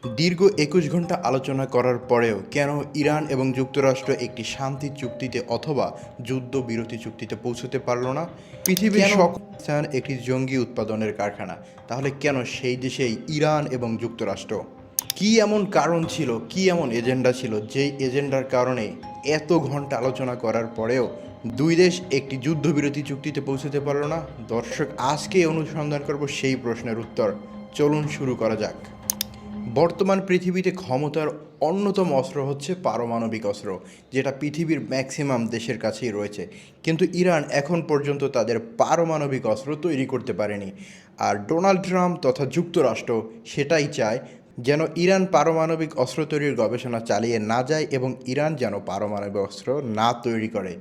দীর্ঘ ২১ ঘন্টা আলোচনা করার পরেও কেন ইরান এবং যুক্তরাষ্ট্র একটি শান্তি চুক্তিতে অথবা যুদ্ধবিরতি চুক্তিতে পৌঁছতে পারল না? পৃথিবীর পাকিস্তান একটি জঙ্গি উৎপাদনের কারখানা, তাহলে কেন সেই দেশেই ইরান এবং যুক্তরাষ্ট্র? কি এমন কারণ ছিল, কি এমন এজেন্ডা ছিল, যেই এজেন্ডার কারণে এত ঘন্টা আলোচনা করার পরেও দুই দেশ একটি যুদ্ধবিরতি চুক্তিতে পৌঁছতে পারল না? দর্শক, আজকে অনুসন্ধান করব সেই প্রশ্নের উত্তর। চলুন শুরু করা যাক। বর্তমান পৃথিবীতে ক্ষমতার অন্যতম অস্ত্র হচ্ছে পারমাণবিক অস্ত্র, যেটা পৃথিবীর ম্যাক্সিমাম দেশের কাছেই রয়েছে। কিন্তু ইরান এখন পর্যন্ত তাদের পারমাণবিক অস্ত্র তৈরি করতে পারেনি। আর ডোনাল্ড ট্রাম্প তথা যুক্তরাষ্ট্র সেটাই চায়, যেন ইরান পারমাণবিক অস্ত্র তৈরির গবেষণা চালিয়ে না যায় এবং ইরান যেন পারমাণবিক অস্ত্র না তৈরি করে।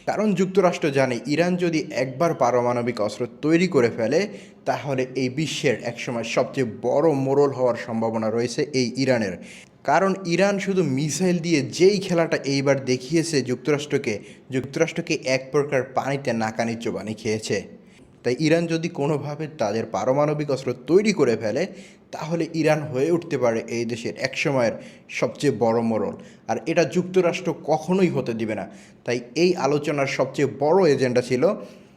কারণ যুক্তরাষ্ট্র জানে, ইরান যদি একবার পারমাণবিক অস্ত্র তৈরি করে ফেলে, তাহলে এই বিশ্বের একসময় সবচেয়ে বড় মোড়ল হওয়ার সম্ভাবনা রয়েছে এই ইরানের। কারণ ইরান শুধু মিসাইল দিয়ে যেই খেলাটা এইবার দেখিয়েছে যুক্তরাষ্ট্রকে এক প্রকার পানিতে নাকানি চোবানি খেয়েছে। তাই ইরান যদি কোনোভাবে তাদের পারমাণবিক অস্ত্র তৈরি করে ফেলে, তাহলে ইরান হয়ে উঠতে পারে এই দেশের একসময়ের সবচেয়ে বড় মোড়ল। আর এটা যুক্তরাষ্ট্র কখনোই হতে দিবে না। তাই এই আলোচনার সবচেয়ে বড় এজেন্ডা ছিল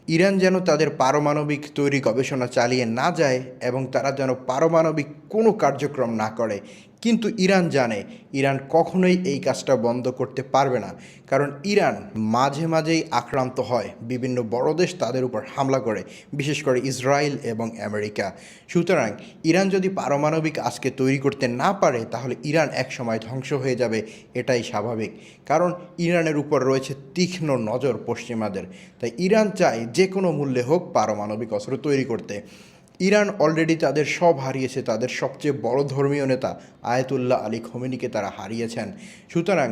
ইরান যেন তাদের পারমাণবিক তৈরি গবেষণা চালিয়ে না যায় এবং তারা যেন পারমাণবিক কোনো কার্যক্রম না করে। কিন্তু ইরান জানে, ইরান কখনোই এই কাজটা বন্ধ করতে পারবে না। কারণ ইরান মাঝে মাঝেই আক্রান্ত হয়, বিভিন্ন বড় দেশ তাদের উপর হামলা করে, বিশেষ করে ইসরায়েল এবং আমেরিকা। সুতরাং ইরান যদি পারমাণবিক আজকে তৈরি করতে না পারে, তাহলে ইরান একসময় ধ্বংস হয়ে যাবে, এটাই স্বাভাবিক। কারণ ইরানের উপর রয়েছে তীক্ষ্ণ নজর পশ্চিমাদের। তাই ইরান চায় যে কোনো মূল্যে হোক পারমাণবিক অস্ত্র তৈরি করতে। ইরান অলরেডি তাদের সব হারিয়েছে, তাদের সবচেয়ে বড় ধর্মীয় নেতা আয়াতুল্লাহ আলী খোমেনিকে তারা হারিয়েছেন। সুতরাং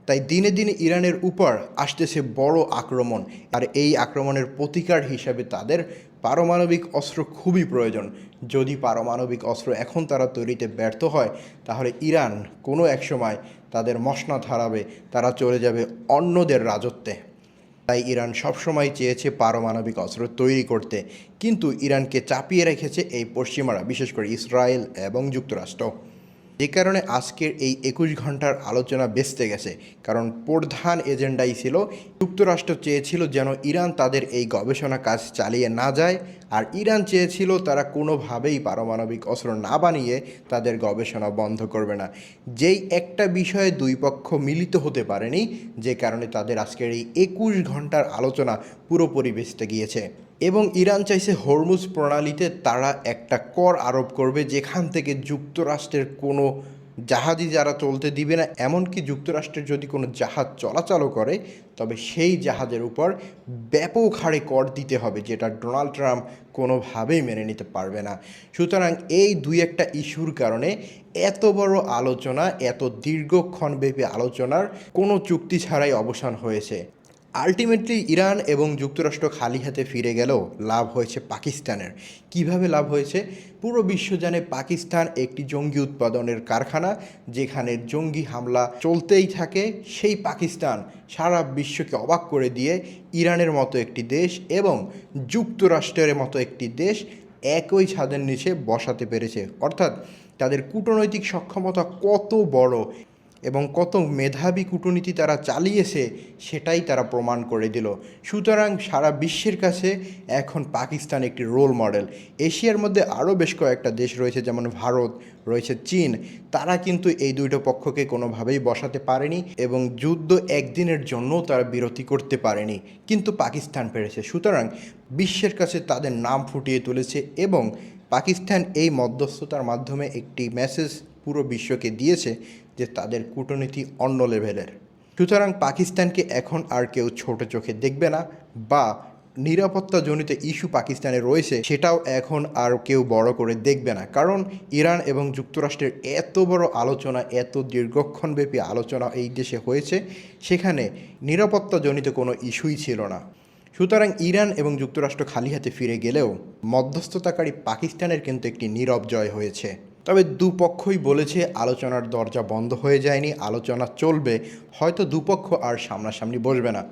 তাই দিনে দিনে ইরানের উপর আসতেছে বড় আক্রমণ। আর এই আক্রমণের প্রতিকার হিসাবে তাদের পারমাণবিক অস্ত্র খুবই প্রয়োজন। যদি পারমাণবিক অস্ত্র এখন তারা তৈরিতে ব্যর্থ হয়, তাহলে ইরান কোনো এক সময় তাদের মসনদ হারাবে, তারা চলে যাবে অন্যদের রাজত্বে। তাই ইরান সবসময় চেয়েছে পারমাণবিক অস্ত্র তৈরি করতে, কিন্তু ইরানকে চাপিয়ে রেখেছে এই পশ্চিমারা, বিশেষ করে ইসরায়েল এবং যুক্তরাষ্ট্র। যে কারণে আজকের এই ২১ ঘন্টার আলোচনা বেঁচতে গেছে। কারণ প্রধান এজেন্ডাই ছিল, যুক্তরাষ্ট্র চেয়েছিল যেন ইরান তাদের এই গবেষণা কাজ চালিয়ে না যায়, আর ইরান চেয়েছিল তারা কোনোভাবেই পারমাণবিক অস্ত্র না বানিয়ে তাদের গবেষণা বন্ধ করবে না। যেই একটা বিষয়ে দুই পক্ষ মিলিত হতে পারেনি, যে কারণে তাদের আজকের এই ২১ ঘন্টার আলোচনা পুরোপুরি বেঁচতে গিয়েছে। এবং ইরান চাইছে হরমুজ প্রণালীতে তারা একটা কর আরোপ করবে, যেখান থেকে যুক্তরাষ্ট্রের কোনো জাহাজই যারা চলতে দিবে না। এমনকি যুক্তরাষ্ট্রের যদি কোনো জাহাজ চলাচলও করে, তবে সেই জাহাজের উপর ব্যাপক হারে কর দিতে হবে, যেটা ডোনাল্ড ট্রাম্প কোনোভাবেই মেনে নিতে পারবে না। সুতরাং এই দুই একটা ইস্যুর কারণে এত বড় আলোচনা, এত দীর্ঘক্ষণব্যাপী আলোচনার কোনো চুক্তি ছাড়াই অবসান হয়েছে। আলটিমেটলি ইরান এবং যুক্তরাষ্ট্র খালি হাতে ফিরে গেলেও লাভ হয়েছে পাকিস্তানের। কিভাবে লাভ হয়েছে? পুরো বিশ্ব জানে পাকিস্তান একটি জঙ্গি উৎপাদনের কারখানা, যেখানে জঙ্গি হামলা চলতেই থাকে। সেই পাকিস্তান সারা বিশ্বকে অবাক করে দিয়ে ইরানের মতো একটি দেশ এবং যুক্তরাষ্ট্রের মতো একটি দেশ একই ছাদের নিচে বসাতে পেরেছে। অর্থাৎ তাদের কূটনৈতিক সক্ষমতা কত বড় এবং কত মেধাবী কূটনীতি তারা চালিয়েছে, সেটাই তারা প্রমাণ করে দিল। সুতরাং সারা বিশ্বের কাছে এখন পাকিস্তান একটি রোল মডেল। এশিয়ার মধ্যে আরও বেশ কয়েকটা দেশ রয়েছে, যেমন ভারত রয়েছে, চীন। তারা কিন্তু এই দুটো পক্ষকে কোনোভাবেই বসাতে পারেনি এবং যুদ্ধ একদিনের জন্যও তারা বিরতি করতে পারেনি, কিন্তু পাকিস্তান পেরেছে। সুতরাং বিশ্বের কাছে তাদের নাম ফুটিয়ে তুলেছে এবং পাকিস্তান এই মধ্যস্থতার মাধ্যমে একটি মেসেজ পুরো বিশ্বকে দিয়েছে যে তাদের কূটনীতি অন্য লেভেলের। সুতরাং পাকিস্তানকে এখন আর কেউ ছোট চোখে দেখবে না, বা নিরাপত্তাজনিত ইস্যু পাকিস্তানে রয়েছে সেটাও এখন আর কেউ বড় করে দেখবে না। কারণ ইরান এবং যুক্তরাষ্ট্রের এত বড় আলোচনা, এত দীর্ঘক্ষণব্যাপী আলোচনা এই দেশে হয়েছে, সেখানে নিরাপত্তাজনিত কোনো ইস্যুই ছিল না। সুতরাং ইরান এবং যুক্তরাষ্ট্র খালি হাতে ফিরে গেলেও মধ্যস্থতাকারী পাকিস্তানের কিন্তু একটি নীরব জয় হয়েছে। তবে দুপক্ষই বলেছে আলোচনার দরজা বন্ধ হয়ে যায়নি, আলোচনা চলবে। হয়তো দুপক্ষ আর সামনাসামনি বসবে না।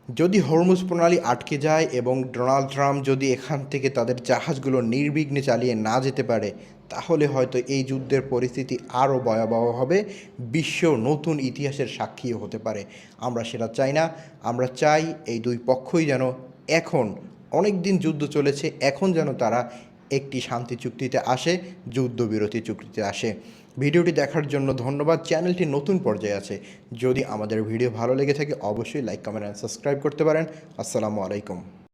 যদি হরমুজ প্রণালী আটকে যায় এবং ডোনাল্ড ট্রাম্প যদি এখান থেকে তাদের জাহাজগুলো নির্বিঘ্নে চালিয়ে না যেতে পারে, তাহলে হয়তো এই যুদ্ধের পরিস্থিতি আরও ভয়াবহ হবে, বিশ্ব নতুন ইতিহাসের সাক্ষীও হতে পারে। আমরা সেটা চাই না। আমরা চাই এই দুই পক্ষই যেন এখন, অনেক দিন যুদ্ধ চলেছে, এখন যেন তারা একটি শান্তি চুক্তিতে আসে, যুদ্ধবিরতি চুক্তিতে আসে। ভিডিওটি দেখার জন্য ধন্যবাদ। চ্যানেলটি নতুন পর্যায়ে আছে। যদি আমাদের ভিডিও ভালো লেগে থাকে অবশ্যই লাইক, কমেন্ট অ্যান্ড সাবস্ক্রাইব করতে পারেন। আসসালামু আলাইকুম।